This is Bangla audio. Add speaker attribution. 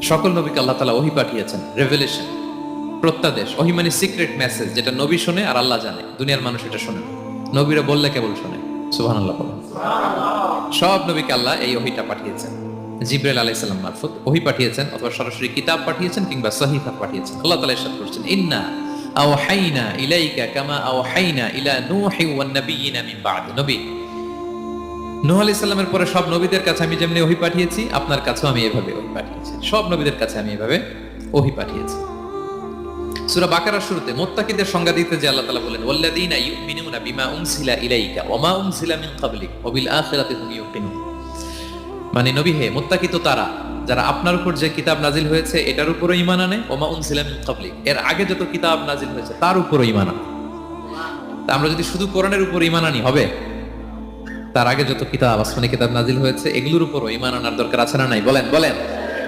Speaker 1: সকল নবীকে আল্লাহ তাআলা ওহী পাঠিয়েছেন, রেভেলেশন, প্রত্যাদেশ। ওহী মানে সিক্রেট মেসেজ, যেটা নবী শুনে আর আল্লাহ জানে, দুনিয়ার মানুষ এটা শোনে না। নবীরা বললে কেবল শোনে। সুবহানাল্লাহ বলেন। সব নবীকে আল্লাহ এই ওহীটা পাঠিয়েছেন, জিবরাইল আলাইহিস সালাম মারফত ওহী পাঠিয়েছেন, অথবা সরাসরি কিতাব পাঠিয়েছেন, কিংবা সহিফা পাঠিয়েছেন। আল্লাহ তাআলা ইরশাদ করছেন, ইন্না আওহাইনা ইলাইকা কামা আওহাইনা ইলা নূহি ওয়ান নাবিয়িনা মিন বা'দি। নবী নূহ আলাইহিস সালামের পরে সব নবীদের কাছে আমি যেমনি ওহী পাঠিয়েছি, আপনার কাছেও আমি এভাবে ওহী পাঠিয়েছি। সব নবীদের কাছে আমি এভাবে ওহী পাঠিয়েছি। সূরা বাকারার শুরুতে মুত্তাকিদের সংজ্ঞা দিতে যে আল্লাহ তাআলা বলেন, ওয়াল্লাযীনা ইউমিনুনা বিমা উনসিলা ইলাইকা ওয়া মা উনসিলা মিন ক্বাবলিক ওয়া বিল আখিরাতি হুম ইউকিনুন। মানে নবী হে, মুত্তাকি তো তারা যারা আপনার উপর যে কিতাব নাজিল হয়েছে এটার উপরও ঈমান আনে, ওয়া মা উনসিলা মিন ক্বাবলিক, এর আগে যত কিতাব নাজিল হয়েছে তার উপরও ঈমান আনে। তা আমরা যদি শুধু কোরআনের উপর ঈমান আনি হবে? তার আগে যত কিতাব, আসমানি কিতাব নাজিল হয়েছে এগুলোর উপরও ঈমান আনার দরকার আছে না নাই? বলেন বলেন।